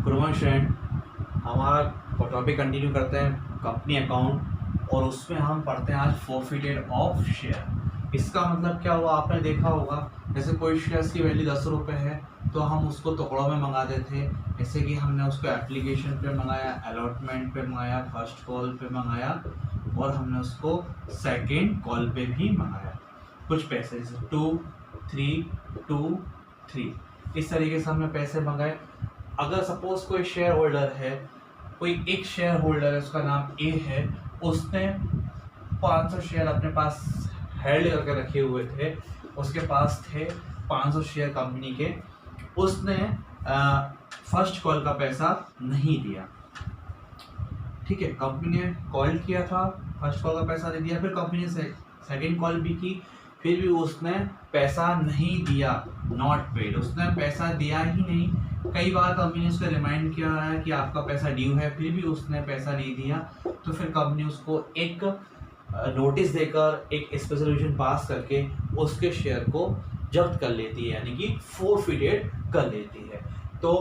Good student, हमारा topic continue करते हैं कंपनी अकाउंट, और उसमें हम पढ़ते हैं आज फोरफिटेड ऑफ शेयर। इसका मतलब क्या हुआ, आपने देखा होगा जैसे कोई शेयर्स की वैल्यू 10 रुपये है तो हम उसको टुकड़ों में मंगाते थे। जैसे कि हमने उसको एप्लीकेशन पे मंगाया, अलॉटमेंट पे मंगाया, फर्स्ट कॉल पे मंगाया और हमने उसको सेकेंड कॉल पे भी मंगाया। कुछ पैसे जैसे 2, 3, 2, 3 इस तरीके से हमने पैसे मंगाए। अगर सपोज कोई शेयर होल्डर है, कोई एक शेयर होल्डर है, उसका नाम ए है, उसने 500 शेयर अपने पास हेल्ड करके रखे हुए थे, उसके पास थे 500 शेयर कंपनी के, उसने फर्स्ट कॉल का पैसा नहीं दिया। ठीक है, कंपनी ने कॉल किया था, फर्स्ट कॉल का पैसा नहीं दिया, फिर कंपनी ने सेकेंड कॉल भी की, फिर भी उसने पैसा नहीं दिया, नॉट पेड, उसने पैसा दिया ही नहीं। कई बार कंपनी ने उसको रिमाइंड किया है कि आपका पैसा ड्यू है, फिर भी उसने पैसा नहीं दिया, तो फिर कंपनी उसको एक नोटिस देकर, एक स्पेशलाइजेशन पास करके उसके शेयर को जब्त कर लेती है, यानी कि फोरफिटेड कर लेती है। तो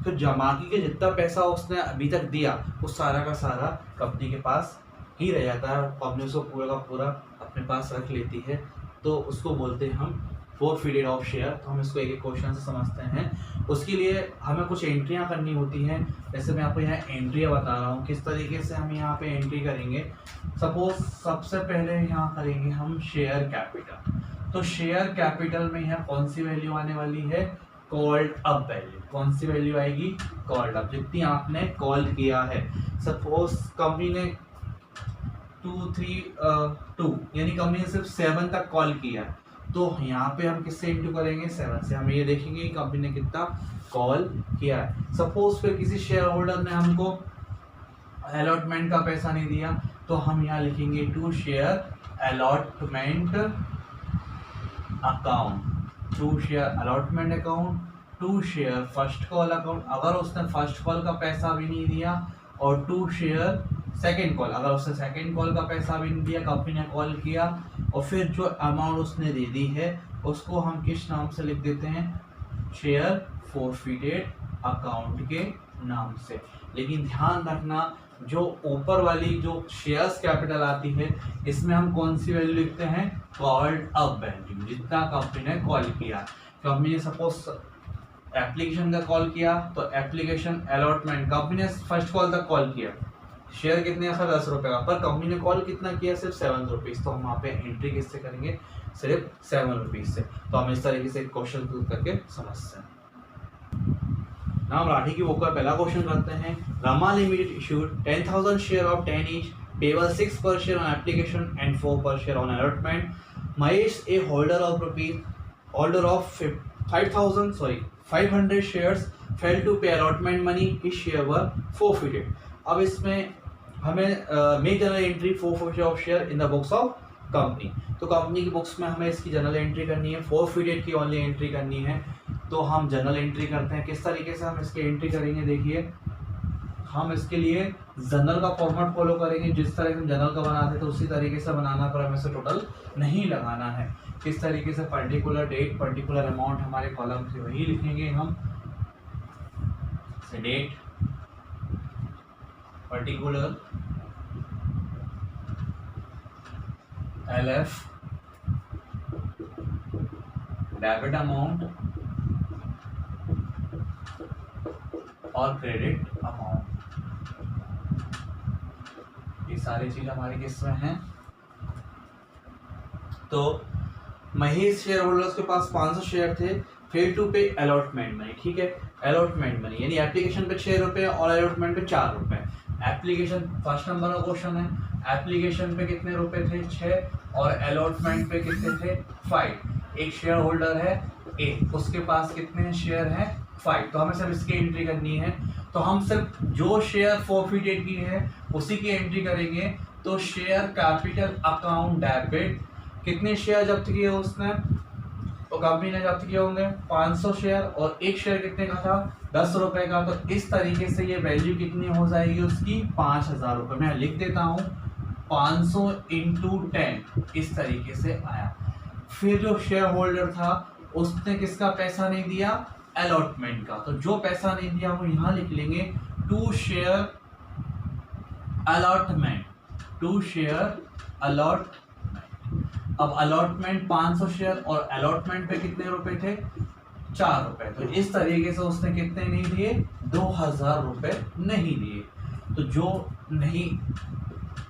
फिर जमाकी के जितना पैसा उसने अभी तक दिया वो सारा का सारा कंपनी के पास ही रह जाता है, कंपनी उसको पूरा का पूरा अपने पास रख लेती है, तो उसको बोलते हैं हम फोरफिटेड ऑफ शेयर। तो हम इसको एक एक क्वेश्चन से समझते हैं। उसके लिए हमें कुछ एंट्रियां करनी होती हैं। जैसे मैं आपको यहाँ एंट्रियां बता रहा हूँ किस तरीके से हम यहाँ पे एंट्री करेंगे। सपोज सबसे पहले यहाँ करेंगे हम शेयर कैपिटल। तो शेयर कैपिटल में यहाँ कौन सी वैल्यू आने वाली है, कॉल्ड अप वैल्यू। कौन सी वैल्यू आएगी, कॉल्ड अप, जितनी आपने कॉल किया है। सपोज कंपनी ने 2, 3, 2 यानी कंपनी ने सिर्फ 7 तक कॉल किया, तो यहाँ पे हम किससे इंटू करेंगे, 7 से। हम ये देखेंगे कि कंपनी ने कितना कॉल किया है। सपोज फिर किसी शेयर होल्डर ने हमको अलॉटमेंट का पैसा नहीं दिया, तो हम यहाँ लिखेंगे to share allotment account, to share allotment account, to share first call account. अगर उसने फर्स्ट कॉल का पैसा भी नहीं दिया, और टू शेयर सेकेंड कॉल, अगर उसने सेकेंड कॉल का पैसा भी नहीं दिया, कंपनी ने कॉल किया और फिर जो अमाउंट उसने दे दी है उसको हम किस नाम से लिख देते हैं, शेयर फोरफिटेड अकाउंट के नाम से। लेकिन ध्यान रखना, जो ऊपर वाली जो शेयर्स कैपिटल आती है इसमें हम कौन सी वैल्यू लिखते हैं, कॉल्ड अप वैल्यू, जितना कंपनी ने कॉल किया। कंपनी ने सपोज एप्लीकेशन का कॉल किया तो एप्लीकेशन अलॉटमेंट, कंपनी ने फर्स्ट कॉल तक कॉल किया, शेयर कितने का, 10 रुपये का, पर कंपनी ने कॉल कितना किया, सिर्फ 7 रुपीज़। तो हम वहाँ पे एंट्री किससे करेंगे, सिर्फ 7 रुपीज़ से। तो हम इस तरीके से क्वेश्चन करके समझते हैं। नाम राठी की बुक का पहला क्वेश्चन करते हैं। Rama limited issued 10,000 share of 10 each, payable 6 per share on application and 4 per share on allotment. Mahesh, a holder of 500 shares, failed to pay allotment money. His share were forfeited. अब इसमें हमें make general entry forfeited of share in the books of company. तो company की books में हमें इसकी general entry करनी है, फोरफिटेड की ओनली एंट्री करनी है। तो हम जनरल एंट्री करते हैं। किस तरीके से हम इसकी एंट्री करेंगे, देखिए हम इसके लिए जनरल का फॉर्मेट फॉलो करेंगे। जिस तरह से हम जनरल का बनाते तो उसी तरीके से बनाना, पर हमें से टोटल नहीं लगाना है। किस तरीके से पर्टिकुलर डेट, पर्टिकुलर अमाउंट हमारे कॉलम से वही लिखेंगे हम, date, particular, LF, debit amount और क्रेडिट अमाउंट। ये सारी चीज हमारी किस में है। तो महेश शेयर होल्डर्स के पास 500 शेयर थे, फेल टू पे अलॉटमेंट मनी। ठीक है, अलॉटमेंट मनी यानी एप्लीकेशन पे 6 रुपये और अलॉटमेंट पे 4 रुपये। एप्लीकेशन फर्स्ट नंबर का क्वेश्चन है, एप्लीकेशन पे कितने रुपए थे, 6, और अलॉटमेंट पे कितने थे, 5। एक शेयर होल्डर है ए, उसके पास कितने शेयर हैं, 5। तो हमें सिर्फ इसकी एंट्री करनी है। तो हम सिर्फ जो शेयर फोरफिटेड की है उसी की एंट्री करेंगे। तो शेयर कैपिटल अकाउंट डेबिट, कितने शेयर जब्त किए उसने, तो कंपनी ने जब्त किए होंगे 500 शेयर, और एक शेयर कितने का था, 10 रुपये का। तो इस तरीके से ये वैल्यू कितनी हो जाएगी उसकी, 5,000 रुपये। मैं लिख देता हूँ 500 × 10, इस तरीके से आया। फिर जो शेयर होल्डर था उसने किसका पैसा नहीं दिया, अलॉटमेंट का। तो जो पैसा नहीं दिया वो यहाँ लिख लेंगे to share allotment, to share allotment. अब अलॉटमेंट 500 शेयर और अलॉटमेंट पे कितने रुपए थे, 4 रुपए। तो इस तरीके से उसने कितने नहीं दिए, 2000 रुपए नहीं दिए। तो जो नहीं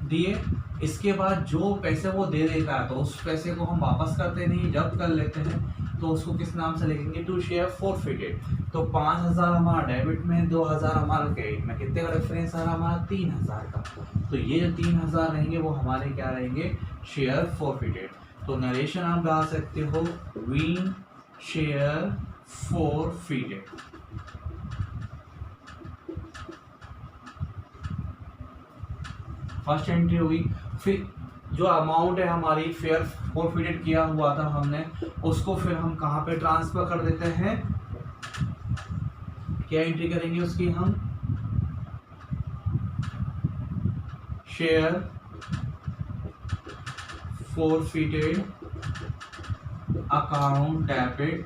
दिए, इसके बाद जो पैसे वो दे देता है तो उस पैसे को हम वापस करते नहीं, जब्त कर लेते हैं। तो उसको किस नाम से लिखेंगे, टू शेयर फॉरफिटेड। तो 5000 हमारा डेबिट में, 2000 हमारा क्रेडिट में, कितने का डिफरेंस आ रहा हमारा, 3000 का। तो ये जो 3000 रहेंगे वो हमारे क्या रहेंगे, शेयर फॉरफिटेड। तो नरेशन आप डाल सकते हो वीन शेयर फॉरफिटेड। फर्स्ट एंट्री हुई। फिर जो अमाउंट है हमारी फेयर फॉरफिटेड किया हुआ था हमने, उसको फिर हम कहाँ पे ट्रांसफर कर देते हैं, क्या एंट्री करेंगे उसकी हम, शेयर फॉरफिटेड अकाउंट डेबिट।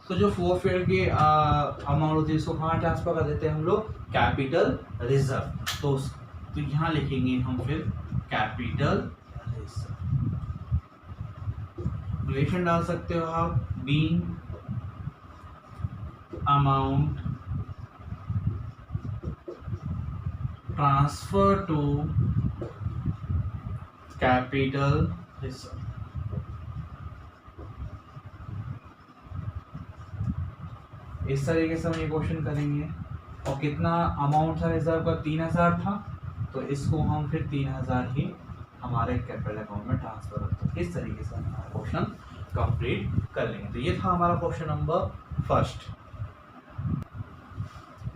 तो जो फॉरफिटेड की अमाउंट होती है इसको कहाँ ट्रांसफर कर देते हैं हम लोग, कैपिटल रिजर्व। तो यहाँ लिखेंगे हम फिर कैपिटल रिजर्व। रिलेशन डाल सकते हो आप, being amount transfer to capital reserve. इस तरीके से हम ये क्वेश्चन करेंगे। और कितना अमाउंट था रिजर्व का, 3000 था। तो इसको हम फिर 3000 ही हमारे कैपिटल अकाउंट में ट्रांसफर करते हैं। इस तरीके से हमारा क्वेश्चन कंप्लीट कर लेंगे। तो ये था हमारा क्वेश्चन नंबर फर्स्ट।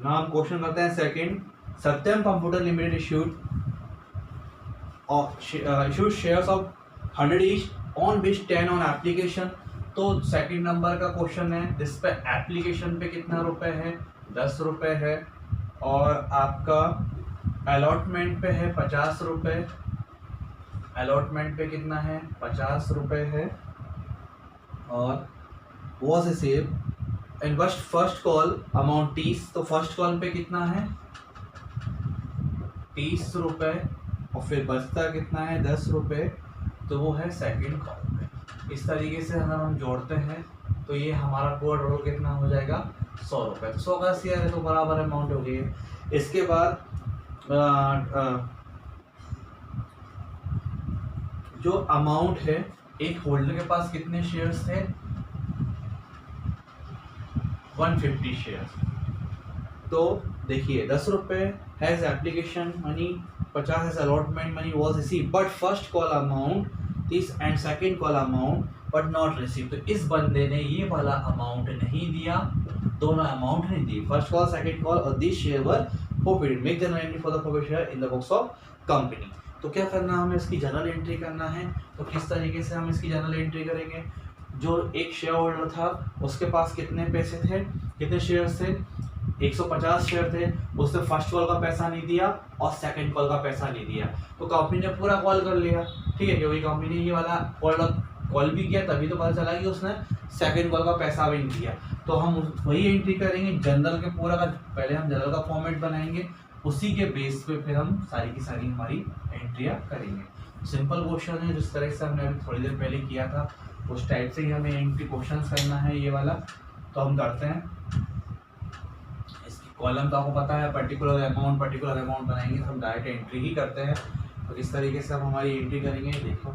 ना हम क्वेश्चन करते हैं second. Satyam computer limited issued shares of 100 each on which 10 on application. तो सेकंड नंबर का क्वेश्चन है जिस पे एप्लीकेशन पे कितना रुपए है, 10 रुपए है। और आपका अलॉटमेंट पे है 50 रुपए। अलॉटमेंट पे कितना है, 50 रुपए है। और was receive in first call amount 30। तो फर्स्ट कॉल पे कितना है, 30 रुपए। और फिर बचता कितना है, 10 रुपए। तो वो है सेकंड कॉल पे। इस तरीके से अगर हम जोड़ते हैं तो ये हमारा पूरा टोटल कितना हो जाएगा, 100 रुपये। तो 100 का 80 है तो बराबर अमाउंट हो गई है। इसके बाद जो अमाउंट है, एक होल्डर के पास कितने शेयर्स थे, 150 शेयर्स। तो देखिए 10 रुपये has application money, 50 has allotment money was receive but first call amount this and second call amount but not receive. तो इस बंदे ने ये वाला अमाउंट नहीं दिया, दोनों अमाउंट नहीं दी, फर्स्ट कॉल सेकेंड कॉल। और this share were forfeited, make general entry for the forfeited share in the books of company. तो क्या करना, हमें इसकी जनरल एंट्री करना है। तो किस तरीके से हम इसकी जनरल एंट्री करेंगे, जो एक शेयर होल्डर था उसके पास कितने पैसे थे, कितने शेयर्स थे, 150 शेयर थे। उसने फर्स्ट कॉल का पैसा नहीं दिया और सेकंड कॉल का पैसा नहीं दिया। तो कंपनी ने पूरा कॉल कर लिया, ठीक है, क्योंकि कंपनी ने ये वाला कॉल भी किया, तभी तो पता चला कि उसने सेकंड कॉल का पैसा भी नहीं दिया। तो हम वही एंट्री करेंगे जनरल के पूरा का। पहले हम जनरल का फॉर्मेट बनाएंगे, उसी के बेस पे फिर हम सारी की सारी हमारी एंट्रियाँ करेंगे। सिंपल क्वेश्चन है, जिस तरह से हमने अभी थोड़ी देर पहले किया था उस टाइप से ही हमें एंट्री क्वेश्चन करना है ये वाला। तो हम करते हैं, इसकी कॉलम तो आपको पता है, पर्टिकुलर अमाउंट बनाएंगे तो हम डायरेक्ट एंट्री ही करते हैं। तो इस तरीके से हम हमारी एंट्री करेंगे। देखो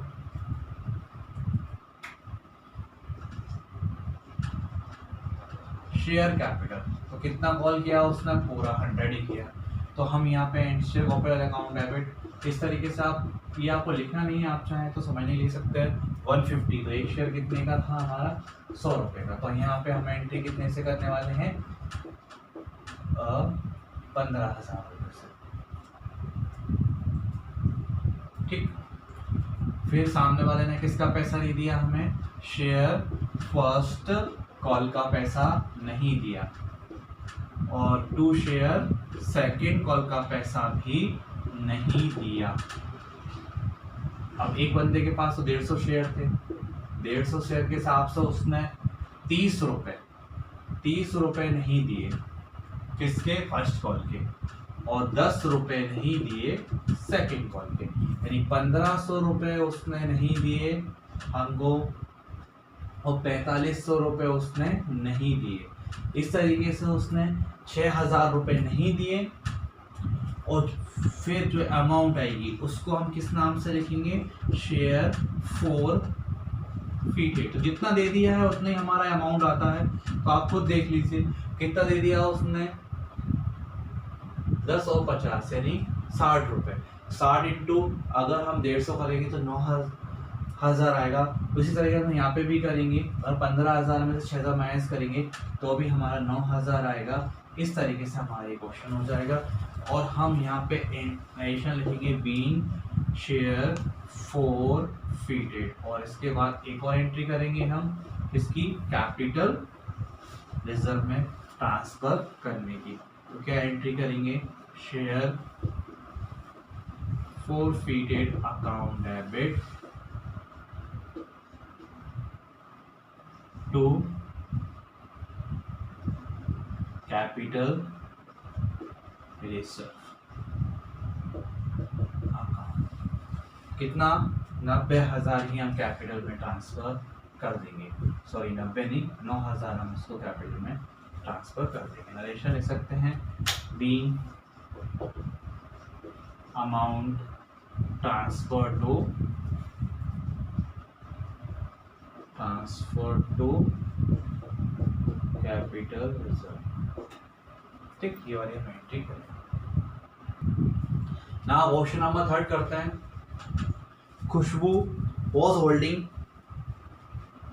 शेयर कैपिटल, तो कितना कॉल किया उसने, पूरा 100 ही किया। तो हम यहाँ पे शेयर कैपिटल अकाउंट डेबिट, इस तरीके से आप, ये आपको लिखना नहीं है, आप चाहें तो समझ नहीं ले सकते हैं। 150, तो एक शेयर कितने का था हमारा, 100 रुपये का। तो यहाँ पे हम एंट्री कितने से करने वाले हैं, 15,000 रुपये से, ठीक। फिर सामने वाले ने किसका पैसा नहीं दिया हमें, शेयर फर्स्ट कॉल का पैसा नहीं दिया, और 2 शेयर सेकंड कॉल का पैसा भी नहीं दिया। अब एक बंदे के पास तो 150 शेयर थे, 150 शेयर के हिसाब से उसने 30 रुपये 30 रुपए नहीं दिए किसके, फर्स्ट कॉल के, और 10 रुपए नहीं दिए सेकंड कॉल के, यानी 1500 रुपए उसने नहीं दिए हमको और 4500 रुपए उसने नहीं दिए। इस तरीके से उसने 6000 रुपए नहीं दिए और फिर जो अमाउंट आएगी उसको हम किस नाम से लिखेंगे, शेयर फॉरफिटेड। तो जितना दे दिया है उतना ही हमारा अमाउंट आता है। तो आप खुद देख लीजिए कितना दे दिया उसने, 10 और 50 यानी 60 रुपए। 60 इंटू अगर हम 150 करेंगे तो 9000 आएगा। उसी तरीके से हम यहाँ पे भी करेंगे और 15000 में से 6000 माइनस करेंगे तो भी हमारा 9000 आएगा। इस तरीके से हमारा ये क्वेश्चन हो जाएगा। और हम यहाँ पे एडिशन लिखेंगे बीइंग शेयर फॉरफिटेड, और इसके बाद एक और एंट्री करेंगे हम इसकी कैपिटल रिजर्व में ट्रांसफर करने की। तो क्या एंट्री करेंगे, share forfeited account debit to capital reserve account. कितना, 90,000 ही हम कैपिटल में ट्रांसफर कर देंगे, सॉरी 90 नहीं 9000 हम इसको कैपिटल में ट्रांसफर कर देंगे। नरेशन लिख सकते हैं being amount transfer to capital reserve. ठीक, ये वाली हम एंट्री करें। ना क्वेश्चन नंबर 3 करते हैं। खुशबू वॉज होल्डिंग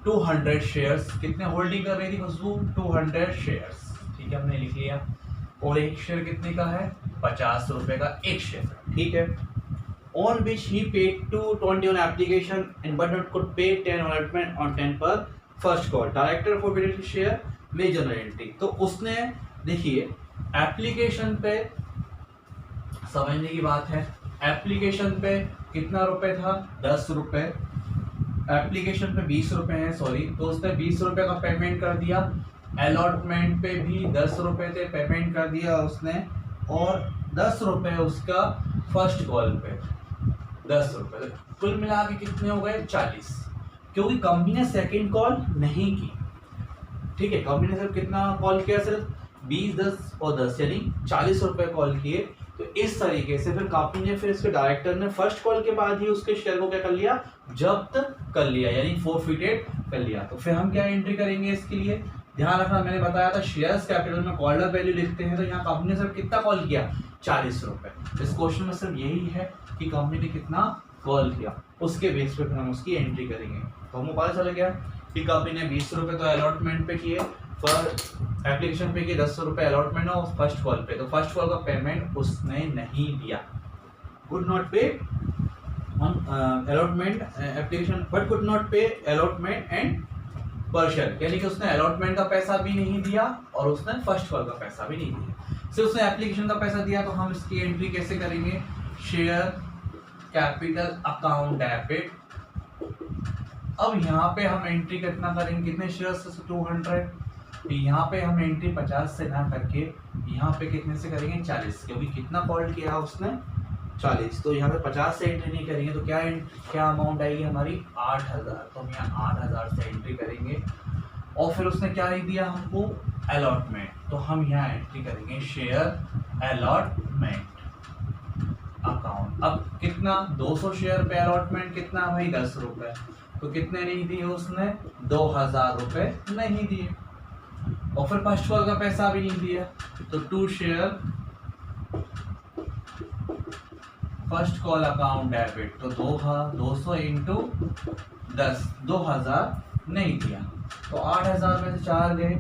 200 शेयर्स। कितने होल्डिंग कर रही थी खुशबू, 200 शेयर्स। ठीक है, हमने लिख लिया। और एक शेयर कितने का है, 50 रुपए का एक शेयर। ठीक है, on which he paid two 21 application and but not could pay 10 allotment on 10 पर first call. Director for share major entry. तो उसने देखिए एप्लीकेशन पे, समझने की बात है, एप्लीकेशन पे कितना रुपए था, 10 रुपए। एप्लीकेशन पे 20 रुपए है, सॉरी, तो उसने 20 रुपए का पेमेंट कर दिया। अलॉटमेंट पे भी 10 रुपए थे, पेमेंट कर दिया उसने, और 10 रुपए उसका फर्स्ट कॉल पे 10 रुपए। कुल मिला के कितने हो गए, 40, क्योंकि कंपनी ने सेकेंड कॉल नहीं की। ठीक है, कंपनी ने सिर्फ कितना कॉल किया, सिर्फ 20, 10 और 10 यानी 40 रुपए कॉल किए। तो इस तरीके से फिर कंपनी ने, फिर इसके डायरेक्टर ने फर्स्ट कॉल के बाद ही उसके शेयर को क्या कर लिया, जब्त कर लिया, यानी फॉरफिटेड कर लिया। तो फिर हम क्या एंट्री करेंगे इसके लिए, ध्यान रखना मैंने बताया था शेयर्स कैपिटल में कॉलर वैल्यू लिखते हैं। तो यहाँ कंपनी ने सिर्फ कितना कॉल किया, 40 रुपए। इस क्वेश्चन में सिर्फ यही है कि कंपनी ने कितना कॉल किया, उसके बेस पे फिर हम उसकी एंट्री करेंगे। तो हमें पता चल गया कि कंपनी ने 20 रुपए तो अलॉटमेंट पे किए, पर एप्लीकेशन पे किए 10 रुपए अलॉटमेंट और फर्स्ट कॉल पे। तो फर्स्ट कॉल का पेमेंट उसने नहीं दिया, कुड नॉट पे on allotment application but could not पे अलॉटमेंट एंड पर्शल, यानी कि उसने अलॉटमेंट का पैसा भी नहीं दिया और उसने फर्स्ट कॉल का पैसा भी नहीं दिया, सिर्फ उसने एप्लीकेशन का पैसा दिया। तो हम इसकी एंट्री कैसे करेंगे, शेयर कैपिटल अकाउंट डेबिट। अब यहाँ पे हम एंट्री कितना करेंगे, कितने शेयर्स से, 200। यहाँ पे हम एंट्री 50 से ना करके यहाँ पे कितने से करेंगे, 40, क्योंकि कितना कॉल किया उसने, 40। तो यहाँ पे 50 से एंट्री नहीं करेंगे तो क्या अमाउंट आएगी हमारी, 8000। तो हम यहाँ 8000 से एंट्री करेंगे। और फिर उसने क्या दिया हमको, अलॉटमेंट। तो हम यहाँ एंट्री करेंगे शेयर अलॉटमेंट अकाउंट। अब कितना, 200 शेयर पे अलॉटमेंट कितना भाई, 10 रुपए। तो कितने नहीं दिए उसने, 2000 रुपए नहीं दिए, और फिर फर्स्ट कॉल का पैसा भी नहीं दिया। तो 2 share first call account debit. तो 200 इंटू 10, 2000 नहीं दिया, तो 8000 में से 4 गए।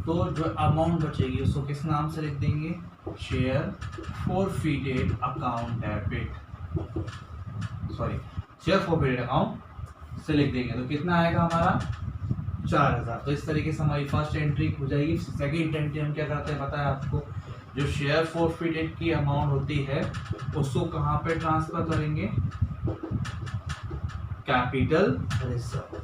तो जो अमाउंट बचेगी उसको किस नाम से लिख देंगे, share forfeited account debit, sorry share forfeited account से लिख देंगे। तो कितना आएगा हमारा, 4000। तो इस तरीके से हमारी फर्स्ट एंट्री हो जाएगी। सेकेंड एंट्री हम क्या करते हैं पता है आपको, जो शेयर फॉरफिटेड की अमाउंट होती है उसको कहाँ पे ट्रांसफर करेंगे, कैपिटल रिजर्व।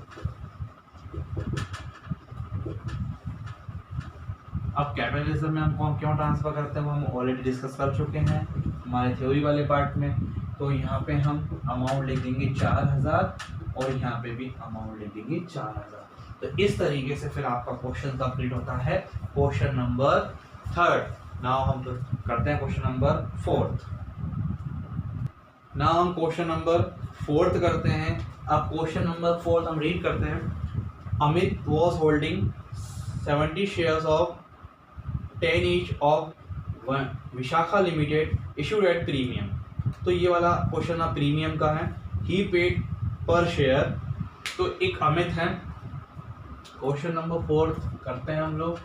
अब कैपिटलिज्म में हम क्यों ट्रांसफर करते हैं वो हम ऑलरेडी डिस्कस कर चुके हैं हमारे थ्योरी वाले पार्ट में। तो यहाँ पे हम अमाउंट लिख देंगे 4000 और यहाँ पे भी अमाउंट लिख देंगे 4000। तो इस तरीके से फिर आपका क्वेश्चन कंप्लीट होता है, क्वेश्चन नंबर 3। नाउ हम तो करते हैं क्वेश्चन नंबर 4। नाउ हम क्वेश्चन नंबर 4 करते हैं। अब क्वेश्चन नंबर 4 हम रीड करते हैं। Amit was holding 70 shares of 10 each of Vishakha limited issued at premium. तो ये वाला क्वेश्चन आप प्रीमियम का है। ही पेड पर शेयर। तो एक अमित है, क्वेश्चन नंबर 4 करते हैं हम लोग।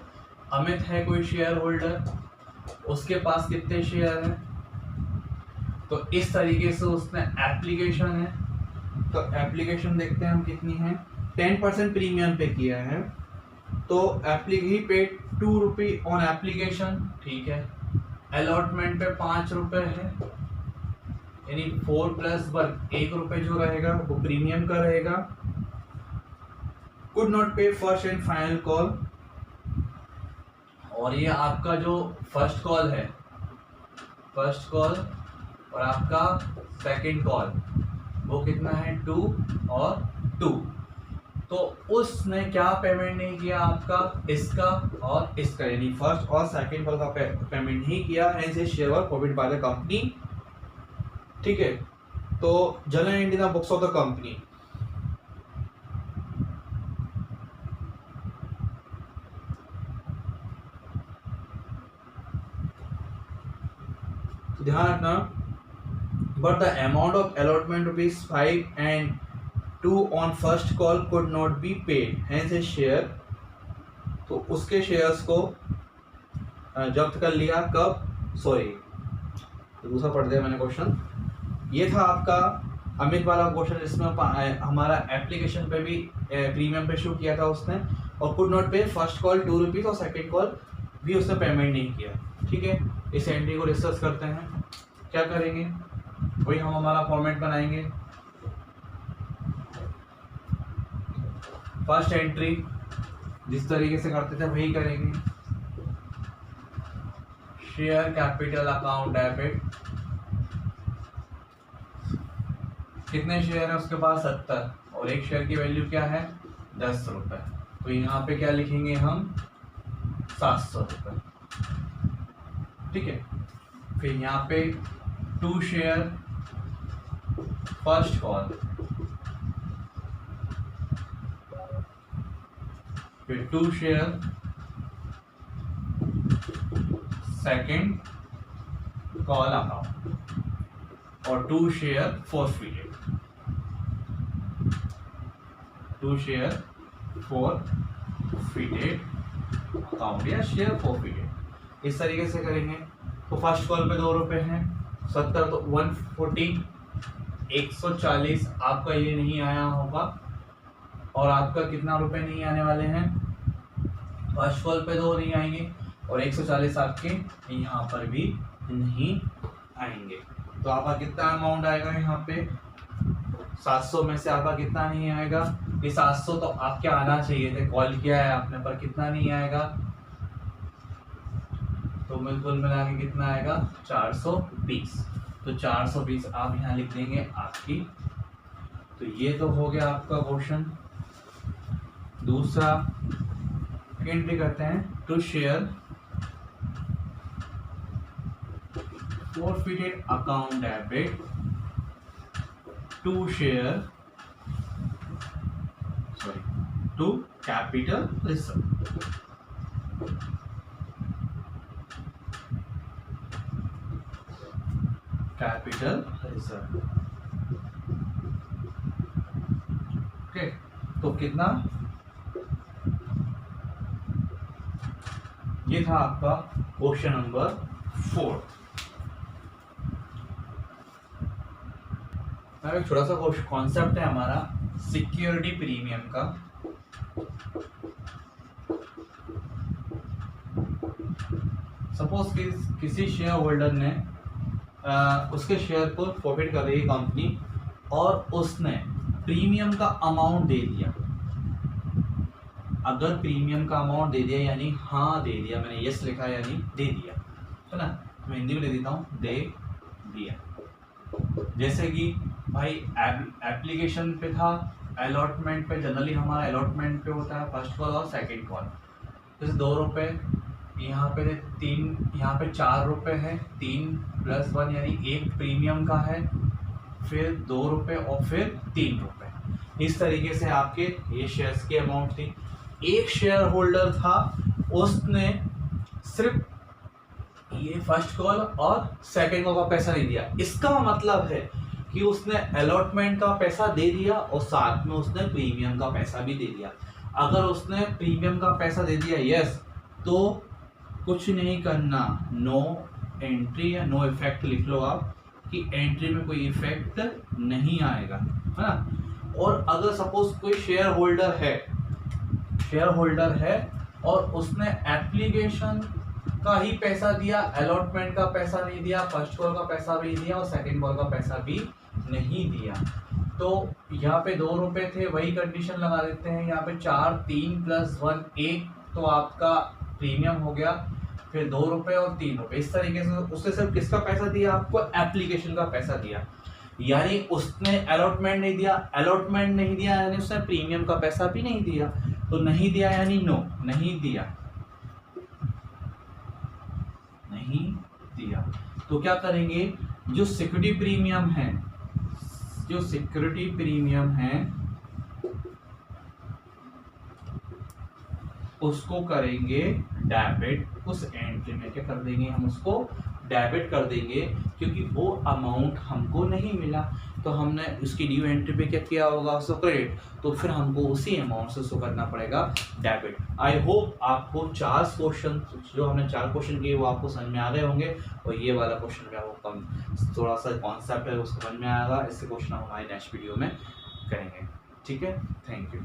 अमित है कोई शेयर होल्डर, उसके पास कितने शेयर हैं? तो इस तरीके से उसने एप्लीकेशन है, तो एप्लीकेशन देखते हैं हम कितनी है। 10% प्रीमियम पे किया है, तो ही पेड 2 रुपये ऑन एप्लीकेशन, ठीक है। अलॉटमेंट पे 5 रुपये है, यानी 4 + 1 रुपये जो रहेगा वो प्रीमियम का रहेगा। कुड नॉट पे फर्स्ट एंड फाइनल कॉल, और ये आपका जो फर्स्ट कॉल है, फर्स्ट कॉल और आपका सेकंड कॉल वो कितना है 2 और 2। तो उसने क्या पेमेंट नहीं किया आपका, इसका और इसका, यानी फर्स्ट और सेकंड कॉल का पेमेंट नहीं किया, hence his share were profit by the company, ठीक है। तो journal entry in the books of the company. ध्यान रखना, but the amount of allotment ₹5 and 2 on first call could not be paid, hence his share. तो उसके shares को जब्त कर लिया कब, सॉरी दूसरा पढ़ दिया मैंने क्वेश्चन। ये था आपका अमित वाला क्वेश्चन, जिसमें हमारा एप्लीकेशन पे भी प्रीमियम पे शो किया था उसने, और कुड नॉट पे फर्स्ट कॉल 2 रुपीज़ और सेकंड कॉल भी उसने पेमेंट नहीं किया, ठीक है। इस एंट्री को डिस्कस करते हैं। क्या करेंगे, वही हम हमारा फॉर्मेट बनाएंगे। फर्स्ट एंट्री जिस तरीके से करते थे वही करेंगे। शेयर कैपिटल अकाउंट डेबिट, कितने शेयर है उसके पास 70, और एक शेयर की वैल्यू क्या है 10 रुपये। तो यहाँ पे क्या लिखेंगे हम 700 रुपये, ठीक है। फिर यहाँ पे 2 शेयर फर्स्ट कॉल, फिर 2 शेयर सेकंड कॉल अकाउंट, और 2 share forfeited, 2 share forfeited account या शेयर फॉरफिटेड। इस तरीके से करेंगे। तो फर्स्ट कॉल पे 2 रुपये हैं, 70 तो 140, 140 आपका ये नहीं आया होगा, और आपका कितना रुपए नहीं आने वाले हैं, फर्स्ट कॉल पे 2 नहीं आएंगे, और 140 आपके यहाँ पर भी नहीं आएंगे। तो आपका कितना अमाउंट आएगा यहाँ पे 700 में से आपका कितना नहीं आएगा, ये 700 तो आपके आना चाहिए थे, कॉल किया है आपने पर कितना नहीं आएगा, तो कुल मिला के कितना आएगा 420। तो 420 आप यहाँ लिख देंगे आपकी। तो ये तो हो गया आपका क्वेश्चन। दूसरा एंट्री करते हैं, to share forfeited account debit, to share, sorry, to capital reserve. Capital reserve. Okay, तो कितना, ये था आपका क्वेश्चन नंबर 4। एक छोटा सा कॉन्सेप्ट है हमारा सिक्योरिटी प्रीमियम का। सपोज किसी शेयर होल्डर ने उसके शेयर को प्रॉफिट कर रही है कंपनी, और उसने प्रीमियम का अमाउंट दे दिया, अगर प्रीमियम का अमाउंट दे दिया यानी हाँ दे दिया, मैंने यस लिखा यानी दे दिया, है ना। मैं हिंदी में दे देता हूँ, दे दिया। जैसे कि भाई एप्लीकेशन पे था, अलॉटमेंट पे जनरली हमारा अलॉटमेंट पे होता है फर्स्ट कॉल और सेकंड कॉल। जैसे 2 रुपये, यहाँ पे 3, यहाँ पे 4 रुपये है, 3 + 1 यानी 1 प्रीमियम का है, फिर 2 रुपये और फिर 3 रुपये। इस तरीके से आपके ये शेयर्स की अमाउंट थी। एक शेयर होल्डर था, उसने सिर्फ ये फर्स्ट कॉल और सेकंड कॉल का पैसा नहीं दिया। इसका मतलब है कि उसने अलॉटमेंट का पैसा दे दिया और साथ में उसने प्रीमियम का पैसा भी दे दिया। अगर उसने प्रीमियम का पैसा दे दिया यस, तो कुछ नहीं करना, नो एंट्री या नो इफेक्ट लिख लो आप, कि एंट्री में कोई इफेक्ट नहीं आएगा, है ना। और अगर सपोज कोई शेयर होल्डर है और उसने एप्लीकेशन का ही पैसा दिया, अलॉटमेंट का पैसा नहीं दिया, फर्स्ट कॉल का पैसा भी नहीं दिया और सेकंड कॉल का पैसा भी नहीं दिया, तो यहाँ पे 2 रुपये थे, वही कंडीशन लगा देते हैं। यहाँ पे 4, 3 + 1 1, तो आपका प्रीमियम हो गया, फिर 2 रुपये और 3 रुपये। इस तरीके से उसने सिर्फ किसका पैसा दिया, आपको एप्लीकेशन का पैसा दिया, यानी उसने अलॉटमेंट नहीं दिया यानी उसने प्रीमियम का पैसा भी नहीं दिया। तो नहीं दिया यानी नो, नहीं दिया। तो क्या करेंगे, जो सिक्योरिटी प्रीमियम है उसको करेंगे डेबिट। उस एंट्री में क्या कर देंगे, हम उसको डेबिट कर देंगे, क्योंकि वो अमाउंट हमको नहीं मिला, तो हमने उसकी ड्यू एंट्री पे क्या किया होगा, उसको क्रेडिट, तो फिर हमको उसी अमाउंट से उसको करना पड़ेगा डेबिट। आई होप आपको 4 क्वेश्चन, जो हमने 4 क्वेश्चन किए वो आपको समझ में आ गए होंगे, और ये वाला क्वेश्चन में आपको कम थोड़ा सा कॉन्सेप्ट है वो समझ में आएगा। इससे क्वेश्चन हम हमारे नेक्स्ट वीडियो में करेंगे। ठीक है, थैंक यू।